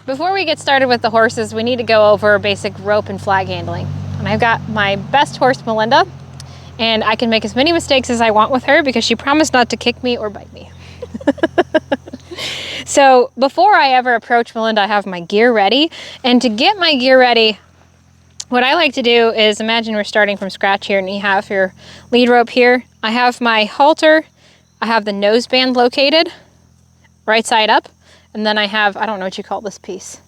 Before we get started with the horses, we need to go over basic rope and flag handling. And I've got my best horse, Melinda, and I can make as many mistakes as I want with her because she promised not to kick me or bite me. So before I ever approach Melinda, I have my gear ready. And to get my gear ready, what I like to do is imagine we're starting from scratch here, and you have your lead rope here. I have my halter, I have the noseband located right side up, and then I have, I don't know what you call this piece,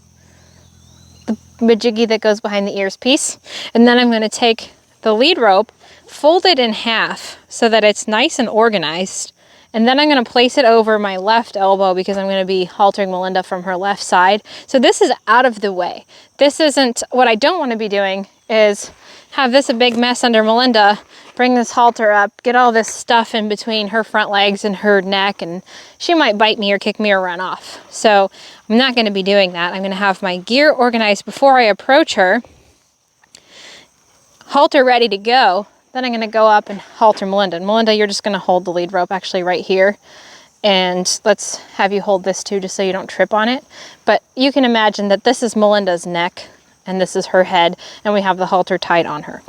the majiggy that goes behind the ears piece. And then I'm going to take the lead rope, fold it in half so that it's nice and organized. And then I'm going to place it over my left elbow because I'm going to be haltering Melinda from her left side. So this is out of the way. This isn't, what I don't want to be doing is have this a big mess under Melinda, bring this halter up, get all this stuff in between her front legs and her neck, and she might bite me or kick me or run off. So I'm not going to be doing that. I'm going to have my gear organized before I approach her, halter ready to go. Then I'm going to go up and halter Melinda. And Melinda, you're just going to hold the lead rope actually right here. And let's have you hold this too, just so you don't trip on it. But you can imagine that this is Melinda's neck and this is her head, and we have the halter tied on her.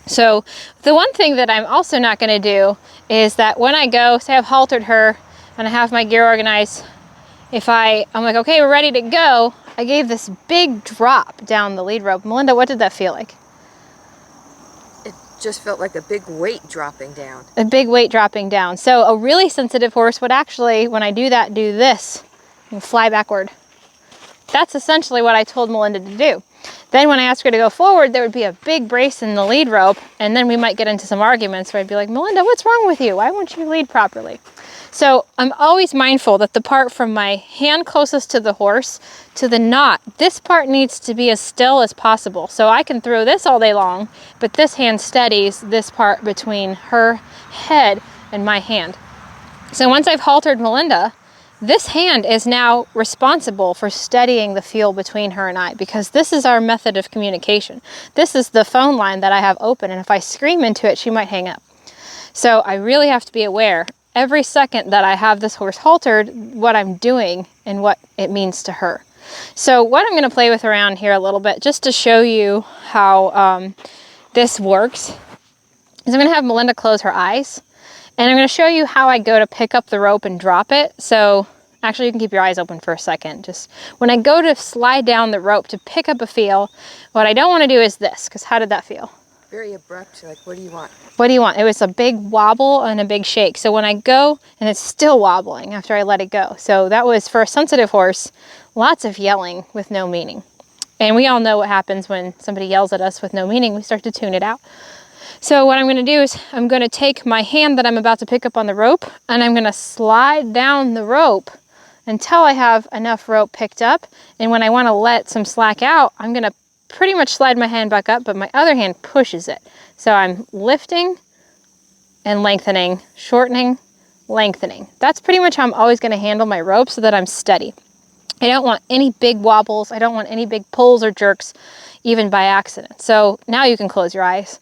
So the one thing that I'm also not going to do is that when I go, say I've haltered her and I have my gear organized, if I'm like, okay, we're ready to go, I gave this big drop down the lead rope. Melinda, what did that feel like? Just felt like a big weight dropping down. A big weight dropping down. So a really sensitive horse would actually, when I do that, do this and fly backward. That's essentially what I told Melinda to do. Then when I asked her to go forward, there would be a big brace in the lead rope, and then we might get into some arguments where I'd be like, Melinda, what's wrong with you? Why won't you lead properly? So I'm always mindful that the part from my hand closest to the horse to the knot, this part needs to be as still as possible. So I can throw this all day long, but this hand steadies this part between her head and my hand. So once I've haltered Melinda, this hand is now responsible for steadying the feel between her and I, because this is our method of communication. This is the phone line that I have open, and if I scream into it, she might hang up. So I really have to be aware every second that I have this horse haltered, what I'm doing and what it means to her. So what I'm going to play with around here a little bit, just to show you how this works, is I'm going to have Melinda close her eyes, and I'm going to show you how I go to pick up the rope and drop it. So actually, you can keep your eyes open for a second. Just when I go to slide down the rope to pick up a feel, what I don't want to do is this, because how did that feel? Very abrupt, like, what do you want? What do you want? It was a big wobble and a big shake. So when I go, and it's still wobbling after I let it go. So that was, for a sensitive horse, lots of yelling with no meaning. And we all know what happens when somebody yells at us with no meaning. We start to tune it out. So what I'm going to do is I'm going to take my hand that I'm about to pick up on the rope, and I'm going to slide down the rope until I have enough rope picked up. And when I want to let some slack out, I'm going to pretty much slide my hand back up, but my other hand pushes it. So I'm lifting and lengthening, shortening, lengthening. That's pretty much how I'm always going to handle my rope so that I'm steady. I don't want any big wobbles. I don't want any big pulls or jerks, even by accident. So now you can close your eyes.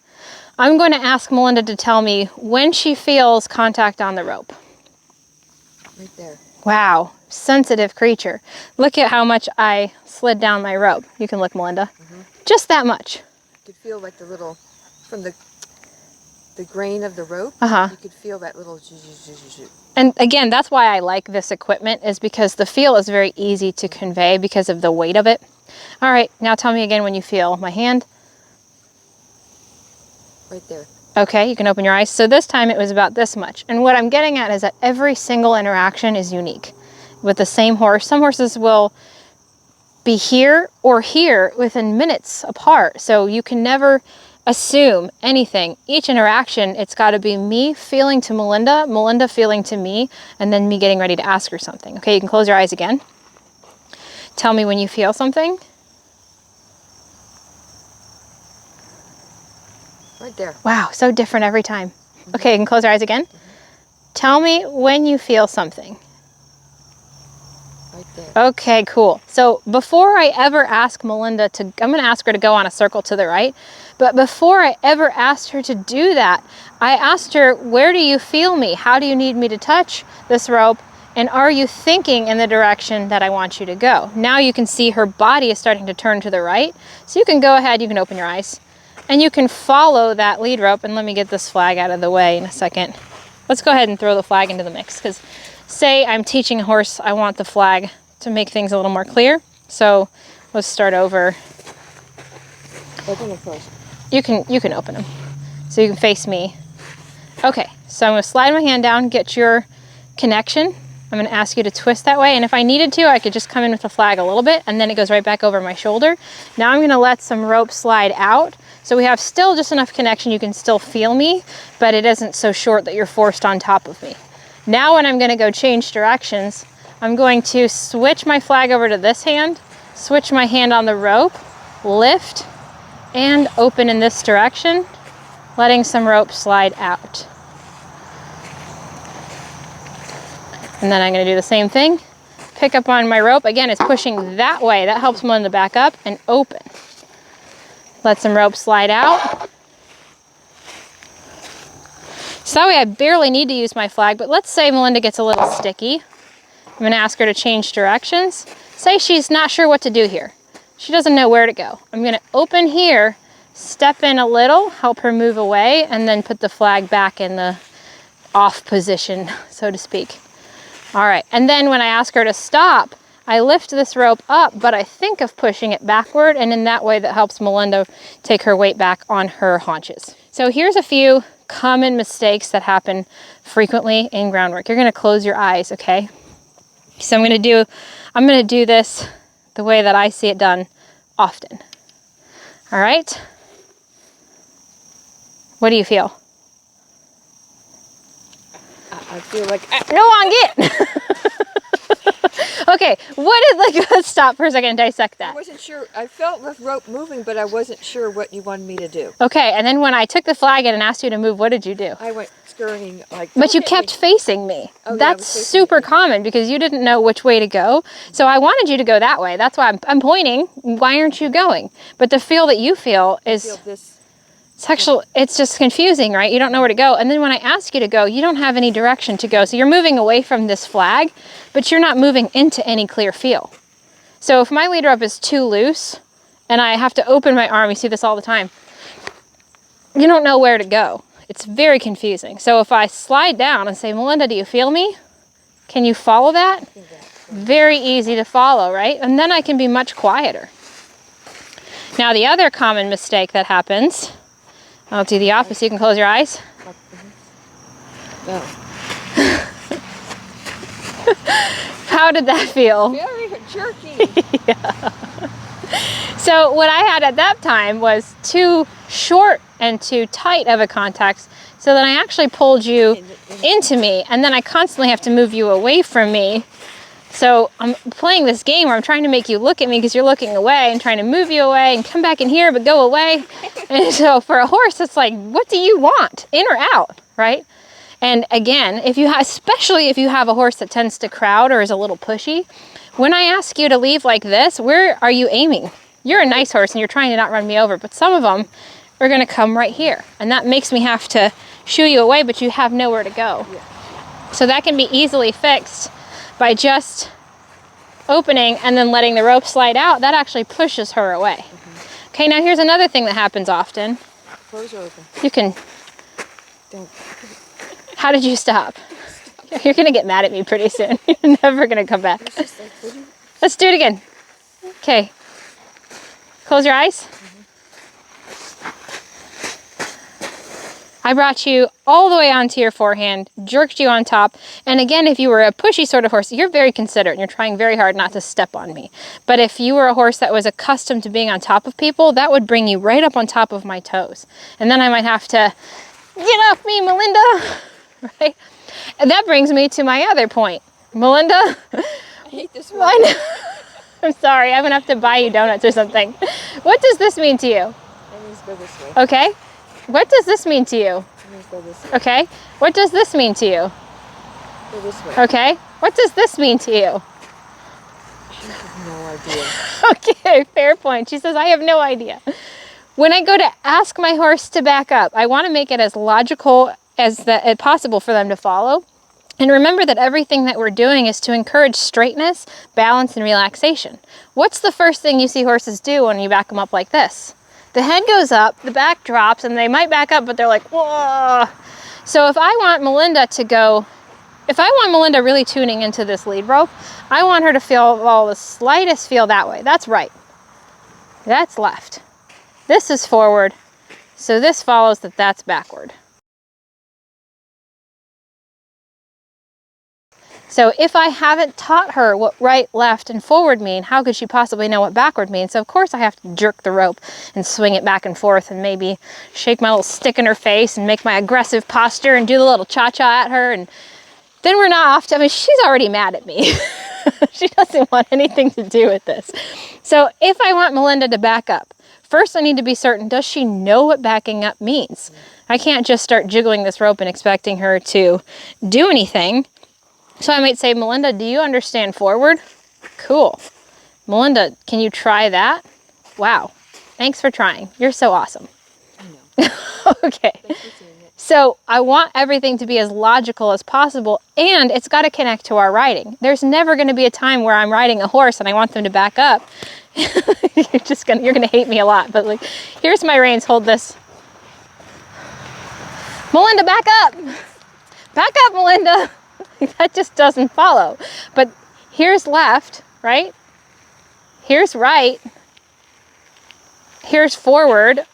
I'm going to ask Melinda to tell me when she feels contact on the rope. Right there. Wow, sensitive creature. Look at how much I slid down my rope. You can look, Melinda. Just that much. You could feel like the little, from the grain of the rope, you could feel that little zhuzh. And again, that's why I like this equipment, is because the feel is very easy to convey because of the weight of it. All right, now tell me again when you feel my hand. Right there. Okay, you can open your eyes. So this time it was about this much. And what I'm getting at is that every single interaction is unique with the same horse. Some horses will be here or here within minutes apart. So you can never assume anything. Each interaction, it's got to be me feeling to Melinda, Melinda feeling to me, and then me getting ready to ask her something. Okay, you can close your eyes again. Tell me when you feel something. Right there. Wow, so different every time. Okay, you can close your eyes again. Tell me when you feel something. Right there. Okay, cool. So before I ever ask Melinda to, I'm going to ask her to go on a circle to the right, but before I ever asked her to do that, I asked her, where do you feel me? How do you need me to touch this rope? And are you thinking in the direction that I want you to go? Now you can see her body is starting to turn to the right. So you can go ahead, you can open your eyes, and you can follow that lead rope. And let me get this flag out of the way in a second. Let's go ahead and throw the flag into the mix, because say I'm teaching a horse, I want the flag to make things a little more clear. So let's start over. Open them first. You can open them. So you can face me. Okay, so I'm gonna slide my hand down, get your connection. I'm gonna ask you to twist that way, and if I needed to, I could just come in with the flag a little bit, and then it goes right back over my shoulder. Now I'm gonna let some rope slide out, so we have still just enough connection you can still feel me, but it isn't so short that you're forced on top of me. Now when I'm gonna go change directions, I'm going to switch my flag over to this hand, switch my hand on the rope, lift, and open in this direction, letting some rope slide out. And then I'm gonna do the same thing. Pick up on my rope. Again, it's pushing that way. That helps Melinda back up and open. Let some rope slide out. So that way I barely need to use my flag, but let's say Melinda gets a little sticky. I'm gonna ask her to change directions. Say she's not sure what to do here. She doesn't know where to go. I'm gonna open here, step in a little, help her move away, and then put the flag back in the off position, so to speak. All right, and then when I ask her to stop, I lift this rope up, but I think of pushing it backward, and in that way that helps Melinda take her weight back on her haunches. So here's a few common mistakes that happen frequently in groundwork. You're gonna close your eyes, okay? So I'm gonna do this the way that I see it done often. All right? What do you feel? I feel like... No, on get! Okay, let's stop for a second and dissect that. I wasn't sure. I felt the rope moving, but I wasn't sure what you wanted me to do. Okay, and then when I took the flag in and asked you to move, what did you do? I went scurrying like... But you kept facing me. Oh, yeah, That's super common because you didn't know which way to go. So I wanted you to go that way. That's why I'm pointing. Why aren't you going? But the feel that you feel is... I feel this. It's just confusing, right? You don't know where to go. And then when I ask you to go, you don't have any direction to go. So you're moving away from this flag, but you're not moving into any clear feel. So if my lead rope is too loose and I have to open my arm, you see this all the time, you don't know where to go. It's very confusing. So if I slide down and say, Melinda, do you feel me? Can you follow that? Very easy to follow, right? And then I can be much quieter. Now the other common mistake that happens, I'll do the opposite. You can close your eyes. Oh. How did that feel? Very jerky. Yeah. So what I had at that time was too short and too tight of a contact, so then I actually pulled you into me, and then I constantly have to move you away from me. So I'm playing this game where I'm trying to make you look at me because you're looking away and trying to move you away and come back in here but go away. And so for a horse, it's like, what do you want? In or out, right? And again, especially if you have a horse that tends to crowd or is a little pushy, when I ask you to leave like this, where are you aiming? You're a nice horse and you're trying to not run me over, but some of them are gonna come right here. And that makes me have to shoo you away, but you have nowhere to go. Yeah. So that can be easily fixed by just opening and then letting the rope slide out. That actually pushes her away. Mm-hmm. Okay, now here's another thing that happens often. Close or open? You can... Don't. How did you stop? You're gonna get mad at me pretty soon. You're never gonna come back. Let's do it again. Okay. Close your eyes. I brought you all the way onto your forehand, jerked you on top. And again, if you were a pushy sort of horse, you're very considerate and you're trying very hard not to step on me. But if you were a horse that was accustomed to being on top of people, that would bring you right up on top of my toes. And then I might have to, get off me, Melinda, right? And that brings me to my other point. Melinda. I hate this one. I'm sorry, I'm gonna have to buy you donuts or something. What does this mean to you? It means go this way. Okay. What does this mean to you? It means go this way. Okay. What does this mean to you? Go this way. Okay. What does this mean to you? I have no idea. Okay, fair point. She says, I have no idea. When I go to ask my horse to back up, I want to make it as logical as possible for them to follow. And remember that everything that we're doing is to encourage straightness, balance, and relaxation. What's the first thing you see horses do when you back them up like this? The head goes up, the back drops, and they might back up, but they're like, whoa. So if I want Melinda really tuning into this lead rope, I want her to feel all the slightest feel that way. That's right. That's left. This is forward. So this follows that that's backward. So if I haven't taught her what right, left, and forward mean, how could she possibly know what backward means? So of course I have to jerk the rope and swing it back and forth and maybe shake my little stick in her face and make my aggressive posture and do the little cha-cha at her. And then we're not off to, I mean, she's already mad at me. She doesn't want anything to do with this. So if I want Melinda to back up, first I need to be certain, does she know what backing up means? I can't just start jiggling this rope and expecting her to do anything. So I might say, Melinda, do you understand forward? Cool. Melinda, can you try that? Wow. Thanks for trying. You're so awesome. I know. Okay. Thanks for seeing it. So I want everything to be as logical as possible, and it's got to connect to our riding. There's never going to be a time where I'm riding a horse and I want them to back up. You're gonna hate me a lot, but like, here's my reins, hold this. Melinda, back up. Back up, Melinda. That just doesn't follow. But here's left, right? Here's right. Here's forward.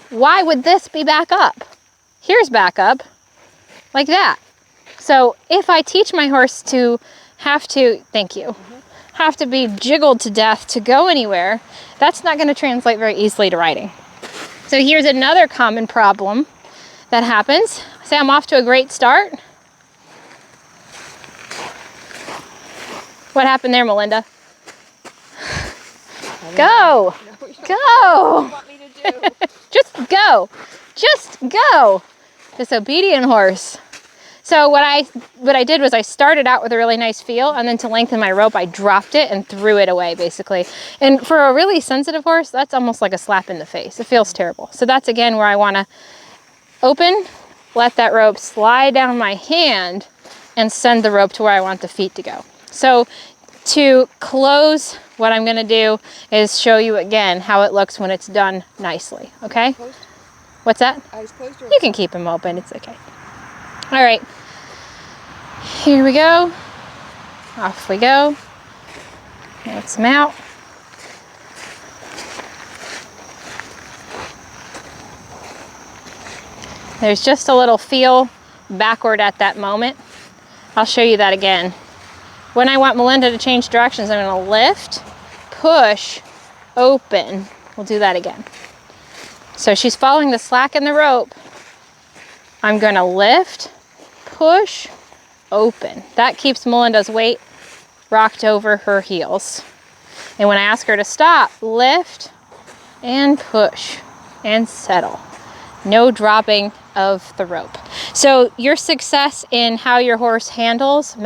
Why would this be back up? Here's back up, like that. So if I teach my horse to have to, thank you, have to be jiggled to death to go anywhere, that's not going to translate very easily to riding. So here's another common problem that happens. Say I'm off to a great start. What happened there, Melinda? Go! Go! What do you want me to do? Just go! Just go! Disobedient horse. So what I did was I started out with a really nice feel, and then to lengthen my rope, I dropped it and threw it away, basically. And for a really sensitive horse, that's almost like a slap in the face. It feels terrible. So that's, again, where I want to open, let that rope slide down my hand, and send the rope to where I want the feet to go. So to close, what I'm going to do is show you again how it looks when it's done nicely, okay? Closed? What's that? Eyes closed or You can keep them open, it's okay. All right, here we go. Off we go. Let's mount. There's just a little feel backward at that moment. I'll show you that again. When I want Melinda to change directions, I'm going to lift, push, open. We'll do that again. So she's following the slack in the rope. I'm going to lift, push, open. That keeps Melinda's weight rocked over her heels. And when I ask her to stop, lift and push and settle. No dropping of the rope. So your success in how your horse handles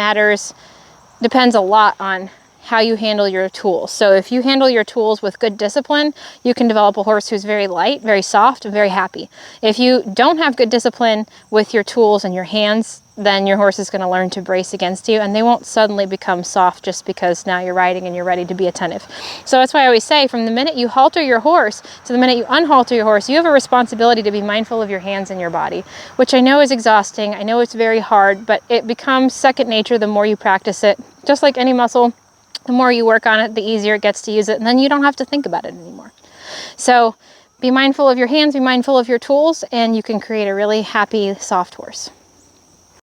depends a lot on how you handle your tools. So if you handle your tools with good discipline, you can develop a horse who's very light, very soft, and very happy. If you don't have good discipline with your tools and your hands, then your horse is going to learn to brace against you, and they won't suddenly become soft just because now you're riding and you're ready to be attentive. So that's why I always say, from the minute you halter your horse to the minute you unhalter your horse, you have a responsibility to be mindful of your hands and your body, which I know is exhausting. I know it's very hard, but it becomes second nature the more you practice it. Just like any muscle, the more you work on it, the easier it gets to use it, and then you don't have to think about it anymore. So be mindful of your hands, be mindful of your tools, and you can create a really happy, soft horse.